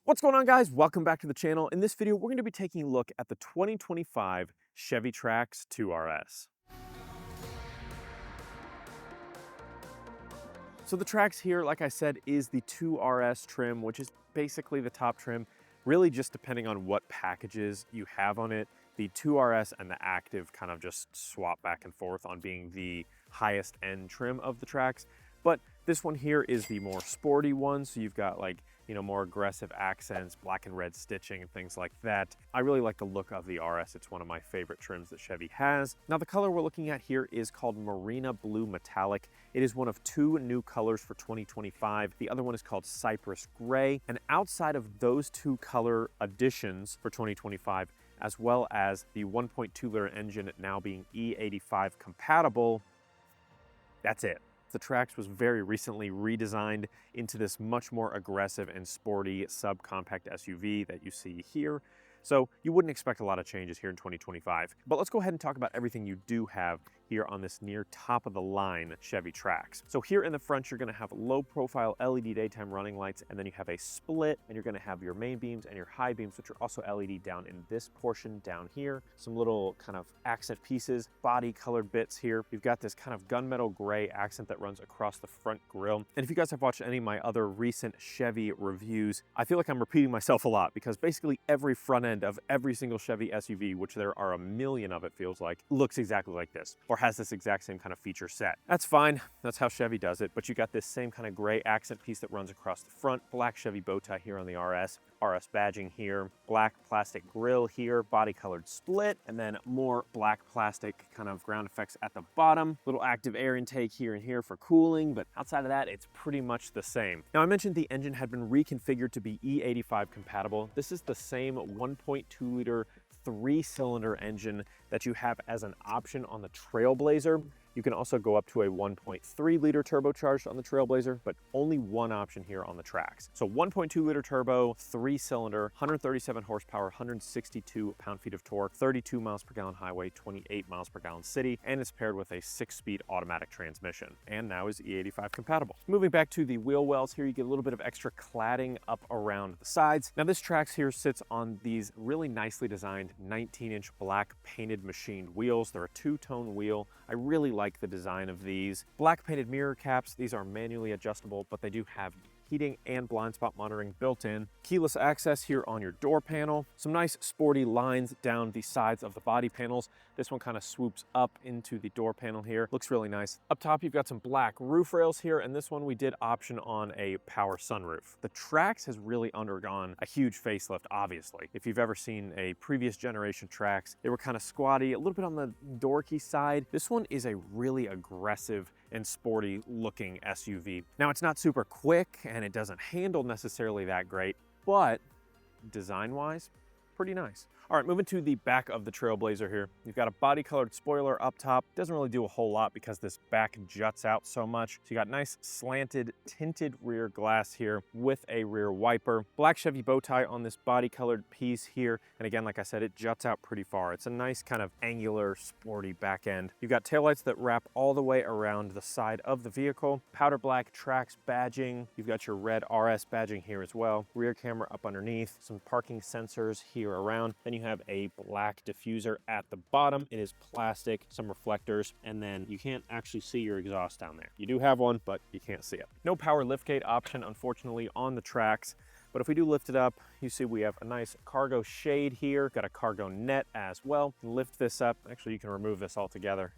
What's going on, guys? Welcome back to the channel. In this video, we're going to be taking a look at the 2025 Chevy Trax 2RS. So the Trax here, like I said, is the 2RS trim, which is basically the top trim, really just depending on what packages you have on it. The 2RS and the Active kind of just swap back and forth on being the highest end trim of the Trax. But this one here is the more sporty one, so you've got more aggressive accents, black and red stitching and things like that. I really like the look of the RS. It's one of my favorite trims that Chevy has. Now the color we're looking at here is called Marina Blue Metallic. It is one of two new colors for 2025. The other one is called Cypress Gray. And outside of those two color additions for 2025, as well as the 1.2 liter engine now being E85 compatible, that's it. The Trax was very recently redesigned into this much more aggressive and sporty subcompact SUV that you see here. So you wouldn't expect a lot of changes here in 2025. But let's go ahead and talk about everything you do have here on this near top of the line Chevy Trax. So here in the front, you're gonna have low profile LED daytime running lights, and then you have a split, and you're gonna have your main beams and your high beams, which are also LED down in this portion down here. Some little kind of accent pieces, body colored bits here. You've got this kind of gunmetal gray accent that runs across the front grille. And if you guys have watched any of my other recent Chevy reviews, I feel like I'm repeating myself a lot because basically every front end of every single Chevy SUV, which there are a million of, it feels like, looks exactly like this, or has this exact same kind of feature set. That's fine, that's how Chevy does it, but you got this same kind of gray accent piece that runs across the front, black Chevy bow tie here on the RS badging here, black plastic grille here, body colored split, and then more black plastic kind of ground effects at the bottom. Little active air intake here and here for cooling, but outside of that, it's pretty much the same. Now I mentioned the engine had been reconfigured to be E85 compatible. This is the same 1.2 liter 3-cylinder engine that you have as an option on the Trailblazer. You can also go up to a 1.3 liter turbocharged on the Trailblazer, but only one option here on the Trax. So 1.2 liter turbo, 3-cylinder, 137 horsepower, 162 pound-feet of torque, 32 miles per gallon highway, 28 miles per gallon city, and it's paired with a 6-speed automatic transmission, and now is E85 compatible. Moving back to the wheel wells here, you get a little bit of extra cladding up around the sides. Now this Trax here sits on these really nicely designed 19-inch black painted machined wheels. They're a two-tone wheel. I really like the design of these. Black painted mirror caps, these are manually adjustable, but they do have heating and blind spot monitoring built in. Keyless access here on your door panel. Some nice sporty lines down the sides of the body panels. This one kind of swoops up into the door panel here. Looks really nice. Up top, you've got some black roof rails here, and this one we did option on a power sunroof. The Trax has really undergone a huge facelift, obviously. If you've ever seen a previous generation Trax, they were kind of squatty, a little bit on the dorky side. This one is a really aggressive and sporty looking SUV. Now it's not super quick and it doesn't handle necessarily that great, but design-wise, pretty nice. All right, moving to the back of the Trailblazer here. You've got a body-colored spoiler up top. Doesn't really do a whole lot because this back juts out so much. So you got nice slanted tinted rear glass here with a rear wiper. Black Chevy bow tie on this body-colored piece here. And again, like I said, it juts out pretty far. It's a nice kind of angular, sporty back end. You've got taillights that wrap all the way around the side of the vehicle. Powder black Trax badging. You've got your red RS badging here as well. Rear camera up underneath. Some parking sensors here around. Then you have a black diffuser at the bottom. It is plastic, some reflectors, and then you can't actually see your exhaust down there. You do have one, but you can't see it. No power liftgate option, unfortunately, on the Trax. But if we do lift it up, you see we have a nice cargo shade here, got a cargo net as well. Lift this up. Actually, you can remove this altogether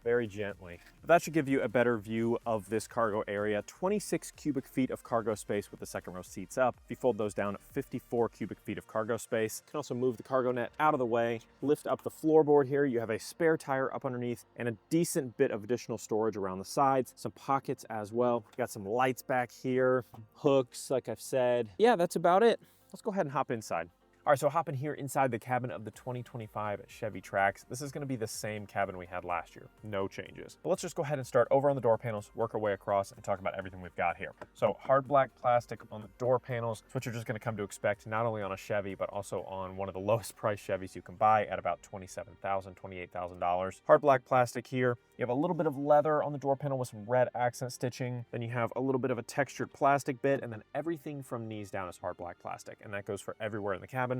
very gently. But that should give you a better view of this cargo area. 26 cubic feet of cargo space with the second row seats up. If you fold those down, 54 cubic feet of cargo space. You can also move the cargo net out of the way, lift up the floorboard here. You have a spare tire up underneath and a decent bit of additional storage around the sides. Some pockets as well. You got some lights back here, hooks, like I've said. Yeah, that's about it. Let's go ahead and hop inside. All right, so hopping here inside the cabin of the 2025 Chevy Trax. This is gonna be the same cabin we had last year, no changes. But let's just go ahead and start over on the door panels, work our way across and talk about everything we've got here. So hard black plastic on the door panels. It's what you're just gonna come to expect, not only on a Chevy, but also on one of the lowest priced Chevys you can buy at about $27,000, $28,000. Hard black plastic here. You have a little bit of leather on the door panel with some red accent stitching. Then you have a little bit of a textured plastic bit, and then everything from knees down is hard black plastic, and that goes for everywhere in the cabin.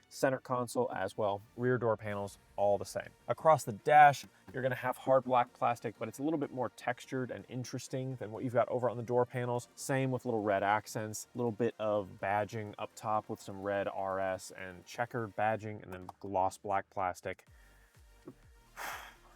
Center console as well, rear door panels, all the same. Across the dash, you're gonna have hard black plastic, but it's a little bit more textured and interesting than what you've got over on the door panels. Same with little red accents, a little bit of badging up top with some red RS and checkered badging, and then gloss black plastic,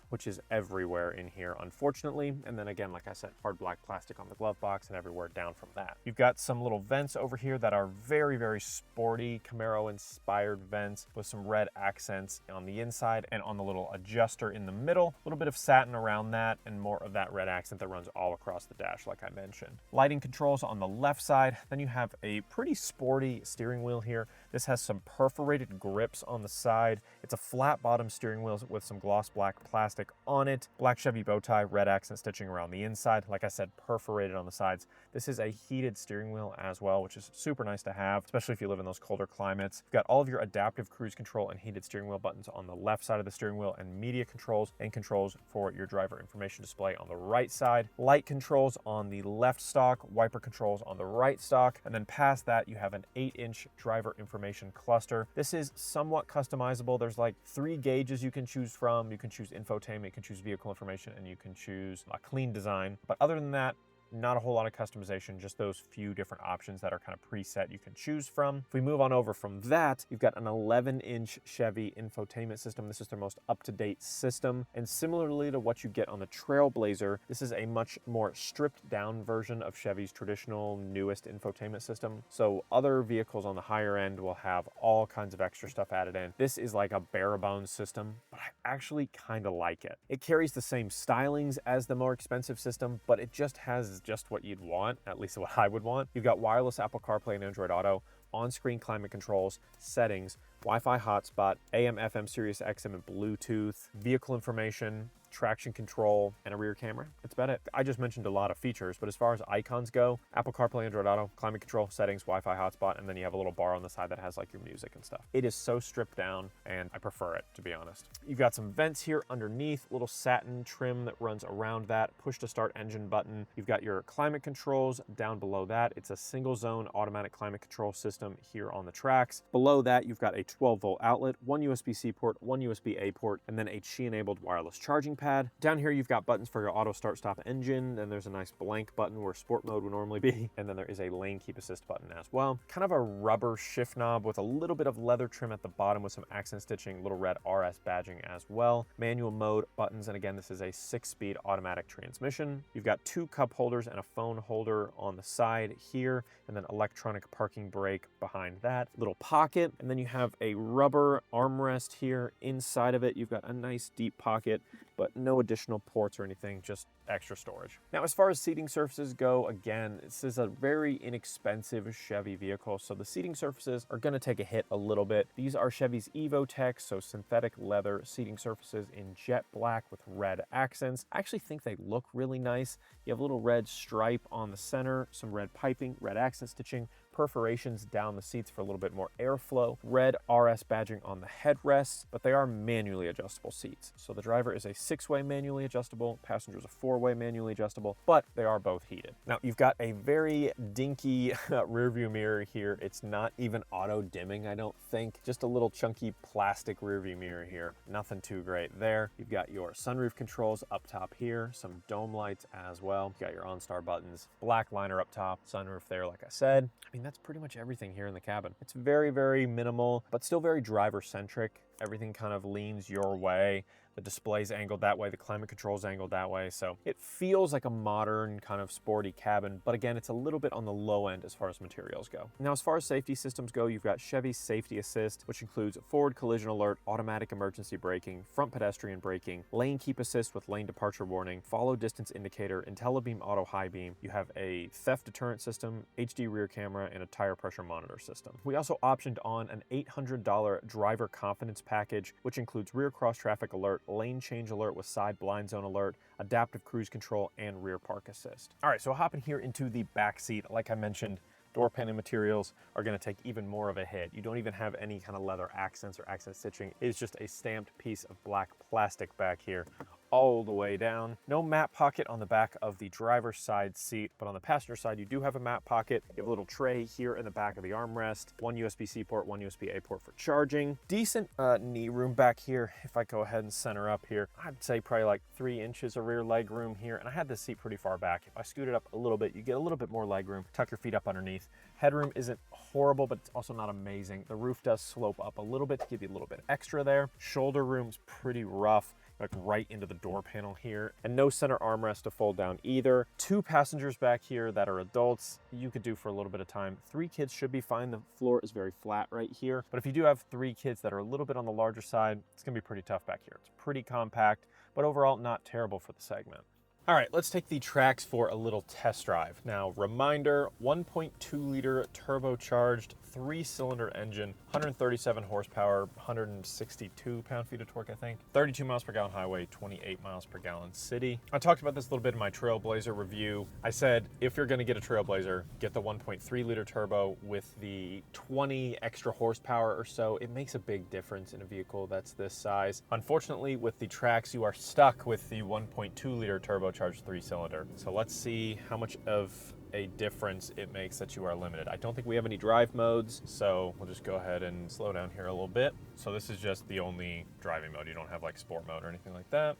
which is everywhere in here, unfortunately. And then again, like I said, hard black plastic on the glove box and everywhere down from that. You've got some little vents over here that are very, very sporty, Camaro-inspired vents with some red accents on the inside and on the little adjuster in the middle. A little bit of satin around that and more of that red accent that runs all across the dash, like I mentioned. Lighting controls on the left side. Then you have a pretty sporty steering wheel here. This has some perforated grips on the side. It's a flat bottom steering wheel with some gloss black plastic on it. Black Chevy bow tie, red accent stitching around the inside. Like I said, perforated on the sides. This is a heated steering wheel as well, which is super nice to have, especially if you live in those colder climates. You've got all of your adaptive cruise control and heated steering wheel buttons on the left side of the steering wheel, and media controls and controls for your driver information display on the right side. Light controls on the left stalk, wiper controls on the right stalk, and then past that you have an 8-inch driver information cluster. This is somewhat customizable. There's like 3 gauges you can choose from. You can choose infotainment, you can choose vehicle information, and you can choose a clean design. But other than that, not a whole lot of customization, just those few different options that are kind of preset you can choose from. If we move on over from that, you've got an 11-inch Chevy infotainment system. This is their most up-to-date system. And similarly to what you get on the Trailblazer, this is a much more stripped down version of Chevy's traditional newest infotainment system. So other vehicles on the higher end will have all kinds of extra stuff added in. This is like a bare bones system, but I actually kind of like it. It carries the same stylings as the more expensive system, but it just has just what you'd want, at least what I would want. You've got wireless Apple CarPlay and Android Auto, on-screen climate controls, settings, Wi-Fi hotspot, AM, FM, Sirius XM, and Bluetooth, vehicle information, traction control, and a rear camera. That's about it. I just mentioned a lot of features, but as far as icons go, Apple CarPlay, Android Auto, climate control, settings, Wi-Fi hotspot, and then you have a little bar on the side that has like your music and stuff. It is so stripped down, and I prefer it, to be honest. You've got some vents here underneath, little satin trim that runs around that, push to start engine button. You've got your climate controls down below that. It's a single zone automatic climate control system here on the Trax. Below that, you've got a 12-volt outlet, 1 USB-C port, 1 USB-A port, and then a Qi-enabled wireless charging pad. Down here, you've got buttons for your auto start stop engine. Then there's a nice blank button where sport mode would normally be. And then there is a lane keep assist button as well. Kind of a rubber shift knob with a little bit of leather trim at the bottom with some accent stitching, little red RS badging as well. Manual mode buttons. And again, this is a 6-speed automatic transmission. You've got 2 cup holders and a phone holder on the side here, and then electronic parking brake behind that. Little pocket. And then you have a rubber armrest here. Inside of it, you've got a nice deep pocket, but no additional ports or anything, just extra storage. Now, as far as seating surfaces go, again, this is a very inexpensive Chevy vehicle, so the seating surfaces are gonna take a hit a little bit. These are Chevy's EvoTech, so synthetic leather seating surfaces in jet black with red accents. I actually think they look really nice. You have a little red stripe on the center, some red piping, red accent stitching, perforations down the seats for a little bit more airflow, red RS badging on the headrests, but they are manually adjustable seats. So the driver is a 6-way manually adjustable, passenger is a 4-way manually adjustable, but they are both heated. Now, you've got a very dinky rear view mirror here. It's not even auto dimming, I don't think. Just a little chunky plastic rear view mirror here. Nothing too great there. You've got your sunroof controls up top here, some dome lights as well. You've got your OnStar buttons, black liner up top, sunroof there, like I said. I mean, that's pretty much everything here in the cabin. It's very, very minimal, but still very driver-centric. Everything kind of leans your way. The display's angled that way, the climate control's angled that way. So it feels like a modern kind of sporty cabin, but again, it's a little bit on the low end as far as materials go. Now, as far as safety systems go, you've got Chevy Safety Assist, which includes forward collision alert, automatic emergency braking, front pedestrian braking, lane keep assist with lane departure warning, follow distance indicator, IntelliBeam auto high beam. You have a theft deterrent system, HD rear camera, and a tire pressure monitor system. We also optioned on an $800 driver confidence package, which includes rear cross traffic alert, lane change alert with side blind zone alert, adaptive cruise control, and rear park assist. All right, so hopping here into the back seat, like I mentioned, door panel materials are going to take even more of a hit. You don't even have any kind of leather accents or accent stitching. It's just a stamped piece of black plastic back here all the way down. No mat pocket on the back of the driver's side seat, but on the passenger side, you do have a mat pocket. You have a little tray here in the back of the armrest, one USB-C port, one USB-A port for charging. Decent knee room back here. If I go ahead and center up here, I'd say probably like 3 inches of rear leg room here. And I had this seat pretty far back. If I scoot it up a little bit, you get a little bit more leg room. Tuck your feet up underneath. Headroom isn't horrible, but it's also not amazing. The roof does slope up a little bit to give you a little bit extra there. Shoulder room's pretty rough, like right into the door panel here, and no center armrest to fold down either. 2 passengers back here that are adults, you could do for a little bit of time. 3 kids should be fine. The floor is very flat right here, but if you do have 3 kids that are a little bit on the larger side, it's gonna be pretty tough back here. It's pretty compact, but overall not terrible for the segment. All right, let's take the Trax for a little test drive. Now, reminder, 1.2 liter turbocharged 3-cylinder engine, 137 horsepower, 162 pound-feet of torque, I think. 32 miles per gallon highway, 28 miles per gallon city. I talked about this a little bit in my Trailblazer review. I said, if you're gonna get a Trailblazer, get the 1.3 liter turbo with the 20 extra horsepower or so. It makes a big difference in a vehicle that's this size. Unfortunately, with the Trax, you are stuck with the 1.2 liter turbocharged 3-cylinder. So let's see how much of a difference it makes that you are limited. I don't think we have any drive modes, so we'll just go ahead and slow down here a little bit. So this is just the only driving mode. You don't have like sport mode or anything like that.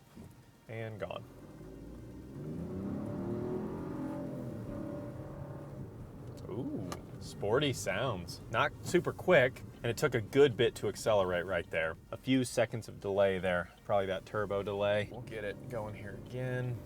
And gone. Ooh, sporty sounds. Not super quick, and it took a good bit to accelerate right there. A few seconds of delay there, probably that turbo delay. We'll get it going here again.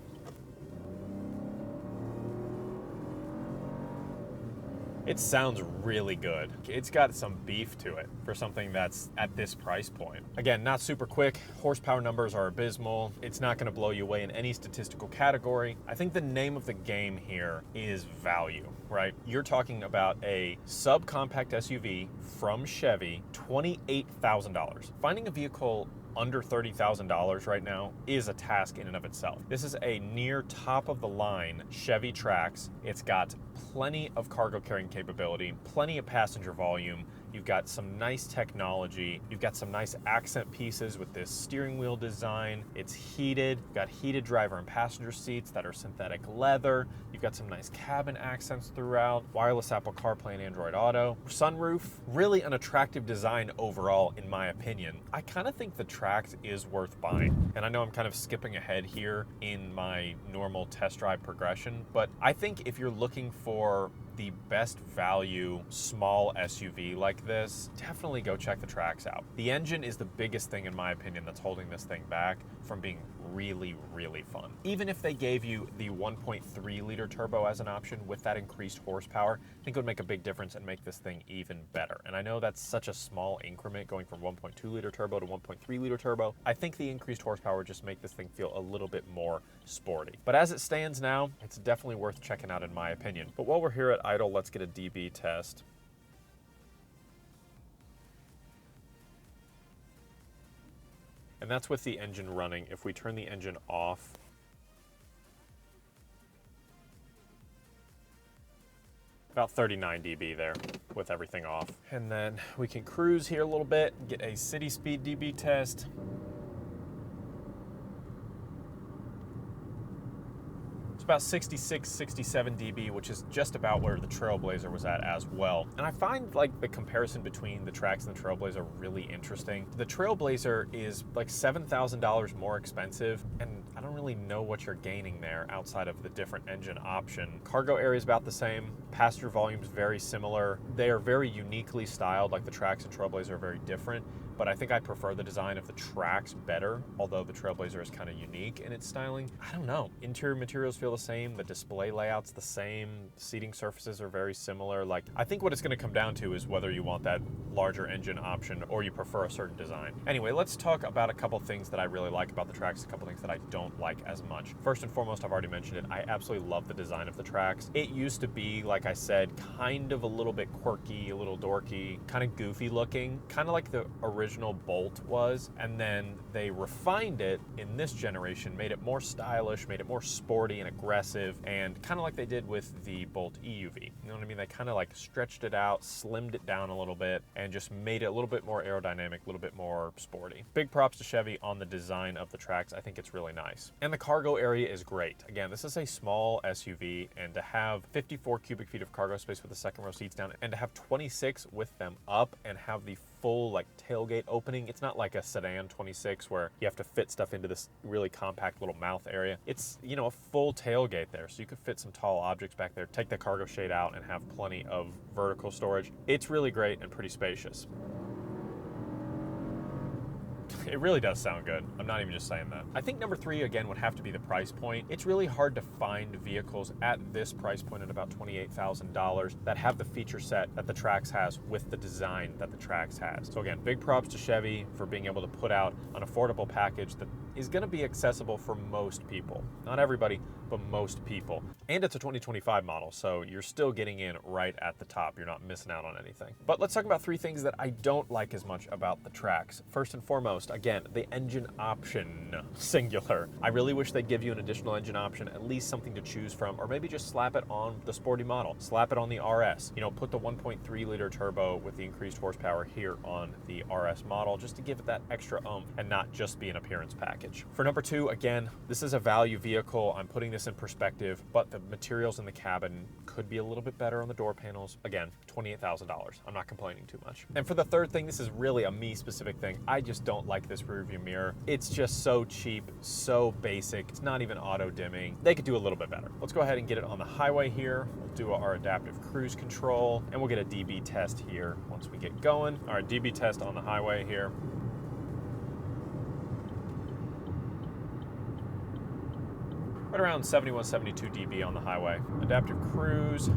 It sounds really good. It's got some beef to it for something that's at this price point. Again, not super quick. Horsepower numbers are abysmal. It's not gonna blow you away in any statistical category. I think the name of the game here is value, right? You're talking about a subcompact SUV from Chevy, $28,000. Finding a vehicle under $30,000 right now is a task in and of itself. This is a near top of the line Chevy Trax. It's got plenty of cargo carrying capability, plenty of passenger volume. You've got some nice technology. You've got some nice accent pieces with this steering wheel design. It's heated. You've got heated driver and passenger seats that are synthetic leather. You've got some nice cabin accents throughout. Wireless Apple CarPlay and Android Auto. Sunroof, really an attractive design overall, in my opinion. I kind of think the Trax is worth buying. And I know I'm kind of skipping ahead here in my normal test drive progression, but I think if you're looking for the best value small SUV like this, definitely go check the Trax out. The engine is the biggest thing, in my opinion, that's holding this thing back from being really, really fun. Even if they gave you the 1.3 liter turbo as an option with that increased horsepower, I think it would make a big difference and make this thing even better. And I know that's such a small increment going from 1.2 liter turbo to 1.3 liter turbo. I think the increased horsepower would just make this thing feel a little bit more sporty. But as it stands now, it's definitely worth checking out in my opinion. But while we're here at idle, let's get a DB test. And that's with the engine running. If we turn the engine off, about 39 dB there with everything off. And then we can cruise here a little bit, get a city speed dB test. It's about 66, 67 dB, which is just about where the Trailblazer was at as well. And I find like the comparison between the Trax and the Trailblazer really interesting. The Trailblazer is like $7,000 more expensive, and I don't really know what you're gaining there outside of the different engine option. Cargo area is about the same. Passenger volume is very similar. They are very uniquely styled, like the Trax and Trailblazer are very different. but I think I prefer the design of the Trax better, although the Trailblazer is kind of unique in its styling. I don't know. Interior materials feel the same, the display layout's the same, seating surfaces are very similar. Like, I think what it's gonna come down to is whether you want that larger engine option or you prefer a certain design. Anyway, let's talk about a couple things that I really like about the Trax, a couple things that I don't like as much. First and foremost, I've already mentioned it, I absolutely love the design of the Trax. It used to be, like I said, kind of a little bit quirky, a little dorky, kind of goofy looking, kind of like the original Bolt was, and then they refined it in this generation, made it more stylish, made it more sporty and aggressive, and kind of like they did with the Bolt EUV. You know what I mean? They kind of like stretched it out, slimmed it down a little bit, and just made it a little bit more aerodynamic, a little bit more sporty. Big props to Chevy on the design of the Trax. I think it's really nice. And the cargo area is great. Again, this is a small SUV, and to have 54 cubic feet of cargo space with the second row seats down, and to have 26 with them up, and have the full like tailgate opening. It's not like a sedan 26 where you have to fit stuff into this really compact little mouth area. It's, you know, a full tailgate there, so you could fit some tall objects back there, take the cargo shade out, and have plenty of vertical storage. It's really great and pretty spacious. It really does sound good. I'm not even just saying that. I think number 3, again, would have to be the price point. It's really hard to find vehicles at this price point at about $28,000 that have the feature set that the Trax has with the design that the Trax has. So again, big props to Chevy for being able to put out an affordable package that is going to be accessible for most people. Not everybody, but most people. And it's a 2025 model, so you're still getting in right at the top. You're not missing out on anything. But let's talk about 3 things that I don't like as much about the Trax. First and foremost, again, the engine option, singular. I really wish they'd give you an additional engine option, at least something to choose from, or maybe just slap it on the sporty model. Slap it on the RS. You know, put the 1.3 liter turbo with the increased horsepower here on the RS model, just to give it that extra oomph and not just be an appearance package. For number 2, again, this is a value vehicle. I'm putting this in perspective, but the materials in the cabin could be a little bit better on the door panels. Again, $28,000. I'm not complaining too much. And for the third thing, this is really a me specific thing. I just don't like this rear view mirror. It's just so cheap, so basic. It's not even auto dimming. They could do a little bit better. Let's go ahead and get it on the highway here. We'll do our adaptive cruise control, and we'll get a DB test here once we get going. All right, DB test on the highway here. Right around 71, 72 dB on the highway. Adaptive cruise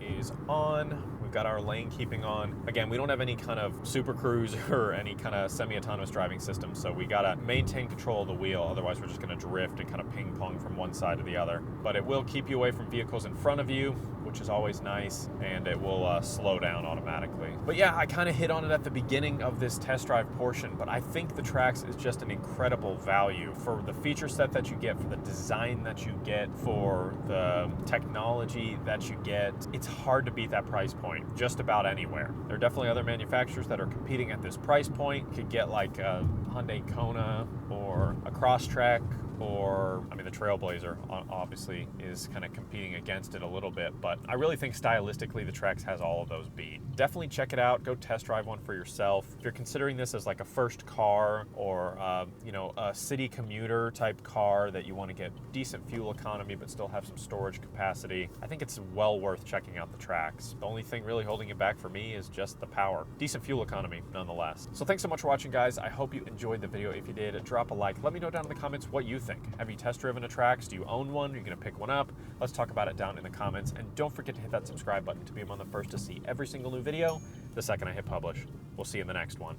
is on. We've got our lane keeping on. Again, we don't have any kind of super cruise or any kind of semi-autonomous driving system, so we gotta maintain control of the wheel, otherwise we're just gonna drift and kind of ping pong from one side to the other. But it will keep you away from vehicles in front of you, which is always nice, and it will slow down automatically. But yeah, I kind of hit on it at the beginning of this test drive portion, but I think the Trax is just an incredible value for the feature set that you get, for the design that you get, for the technology that you get. It's hard to beat that price point just about anywhere. There are definitely other manufacturers that are competing at this price point. You could get like a Hyundai Kona or a Crosstrek, or, I mean, the Trailblazer obviously is kind of competing against it a little bit, but I really think stylistically the Trax has all of those beat. Definitely check it out. Go test drive one for yourself. If you're considering this as like a first car, or you know, a city commuter type car that you want to get decent fuel economy but still have some storage capacity, I think it's well worth checking out the Trax. The only thing really holding it back for me is just the power. Decent fuel economy nonetheless. So thanks so much for watching, guys. I hope you enjoyed the video. If you did, drop a like. Let me know down in the comments what you think. Have you test driven a Trax? Do you own one? Are you going to pick one up? Let's talk about it down in the comments. And don't forget to hit that subscribe button to be among the first to see every single new video the second I hit publish. We'll see you in the next one.